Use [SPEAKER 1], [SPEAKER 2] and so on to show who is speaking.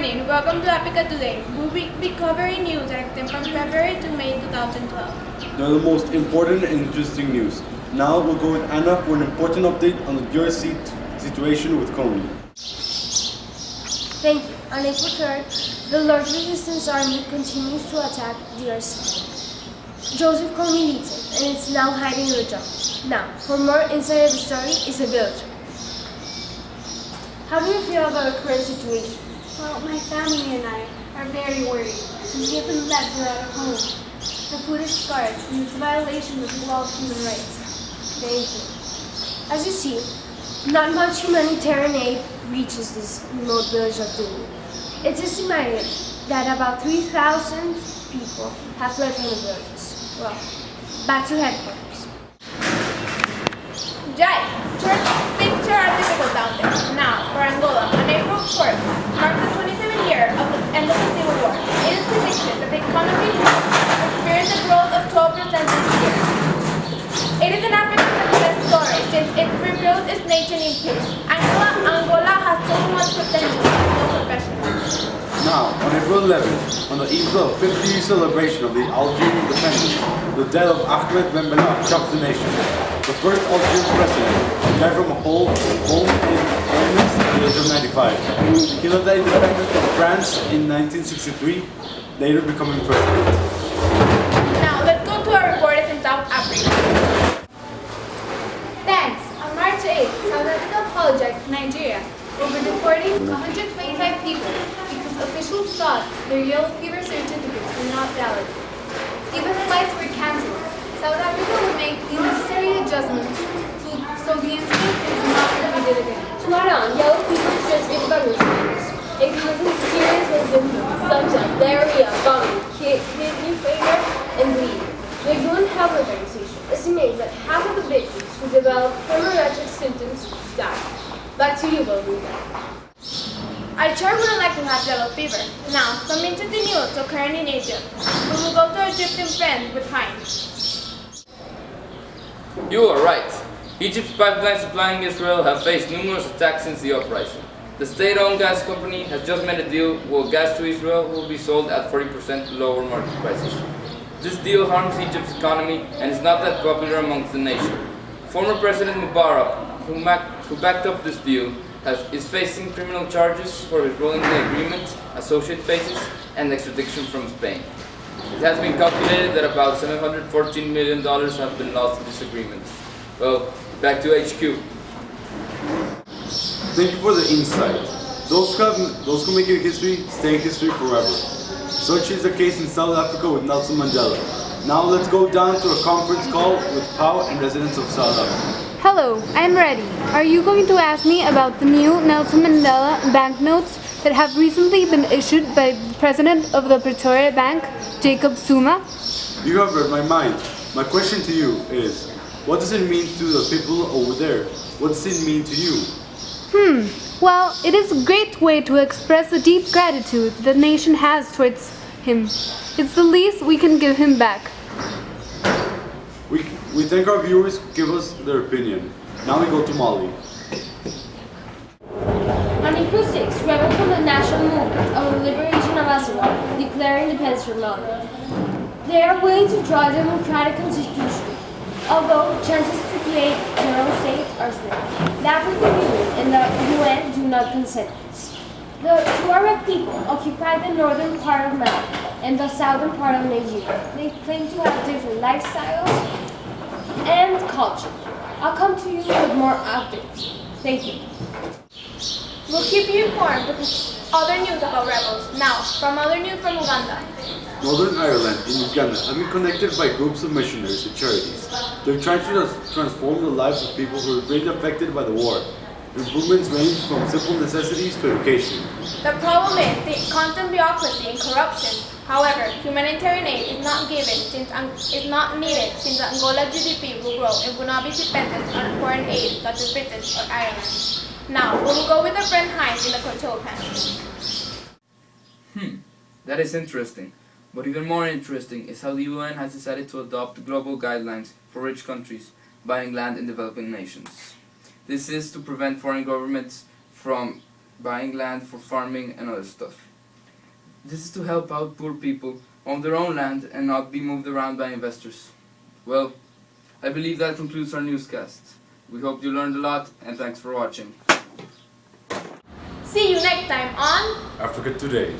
[SPEAKER 1] morning. Welcome to Africa Today. We'll be covering news that extend from February to May 2012.
[SPEAKER 2] They're the most important and interesting news. Now we'll go with Anna for an important update on the DRC situation with Coney.
[SPEAKER 3] Thank you. On April 3rd, the Lord's Resistance Army continues to attack DRC. Joseph Kony leads it, and it's now hiding in the jungle. Now, for more insight of the story, Isabel. How do you feel about the current situation?
[SPEAKER 4] Well, my family and I are very worried since we have been left without a home. The food is scarce and it's a violation of the law of human rights.
[SPEAKER 3] Thank you. As you see, not much humanitarian aid reaches this remote village of Dulu. It's estimated that about 3,000 people have fled from the villages. Well, back to headquarters.
[SPEAKER 1] Jai, picture are difficult down there. Now, for Angola, on April 4th, marks the 27th year of the end of the Civil War. It is predicted that the economy will experience a growth of 12% this year. It is an African success story since it rebuilt its nation in peace. Angola has so much potential and no professionals.
[SPEAKER 2] Now, on April 11th, on the eve of the 50th celebration of the Algerian independence, the death of Ahmed Ben Bella shocked the nation. The first Algerian president died from a home in illness at the age of 95. He led the independence from France in 1963, later becoming president.
[SPEAKER 1] Now, let's go to our reporters in South Africa.
[SPEAKER 4] Thanks. On March 8th, South Africa apologized to Nigeria over deporting 125 people because officials thought their yellow fever certificates were not valid. Even flights were cancelled. South Africa will make the necessary adjustments so the incident is not repeated again.
[SPEAKER 3] Zambrano, yellow fever is transmitted by mosquitoes. It causes serious symptoms such as diarrhea, vomiting, kidney failure, and bleeding. The UN Health Organization estimates that half of the victims who develop hemorrhagic symptoms die. Back to you, Balbina.
[SPEAKER 1] I sure wouldn't like to have yellow fever. Now, some interesting news occurring in Egypt. We will go to our Egyptian friend with Heinz.
[SPEAKER 5] You are right. Egypt's pipelines supplying Israel have faced numerous attacks since the uprising. The state-owned gas company has just made a deal where gas to Israel will be sold at 40% lower market prices. This deal harms Egypt's economy and is not that popular amongst the nation. Former President Mubarak, who backed up this deal, is facing criminal charges for his role in the agreement, associate phases, and extradition from Spain. It has been calculated that about $714 million have been lost in this agreement. Well, back to HQ.
[SPEAKER 2] Thank you for the insight. Those who make it history stay in history forever. Such is the case in South Africa with Nelson Mandela. Now let's go down to a conference call with Pau and residents of South Africa.
[SPEAKER 6] Hello, I'm ready. Are you going to ask me about the new Nelson Mandela banknotes that have recently been issued by the president of the Pretoria Bank, Jacob Zuma?
[SPEAKER 2] You have read my mind. My question to you is, what does it mean to the people over there? What does it mean to you?
[SPEAKER 6] Well, it is a great way to express the deep gratitude the nation has towards him. It's the least we can give him back.
[SPEAKER 2] We thank our viewers who give us their opinion. Now we go to Mali.
[SPEAKER 3] On April 6th, rebels from the National Movement of the Liberation of Azawad declare independence from Mali. They are willing to draw a democratic constitution, although chances to create their own state are slim. The African Union and the UN do not consent to this. The Tuareg people occupy the northern part of Mali and the southern part of Nigeria. They claim to have different lifestyles and culture. I'll come to you with more updates. Thank you.
[SPEAKER 1] We'll keep you informed with other news about rebels. Now, from other news from Uganda.
[SPEAKER 2] Northern Ireland and Uganda have been connected by groups of missionaries and charities. They're trying to transform the lives of people who are greatly affected by the war. Improvements range from simple necessities to education.
[SPEAKER 1] The problem is the constant bureaucracy and corruption. However, humanitarian aid is not needed since Angola's GDP will grow and will not be dependent on foreign aid such as Britain or Ireland. Now, we will go with our friend Heinz in the control panel.
[SPEAKER 5] That is interesting. But even more interesting is how the UN has decided to adopt global guidelines for rich countries buying land in developing nations. This is to prevent foreign governments from buying land for farming and other stuff. This is to help out poor people own their own land and not be moved around by investors. Well, I believe that concludes our newscast. We hope you learned a lot, and thanks for watching.
[SPEAKER 1] See you next time on
[SPEAKER 2] Africa Today.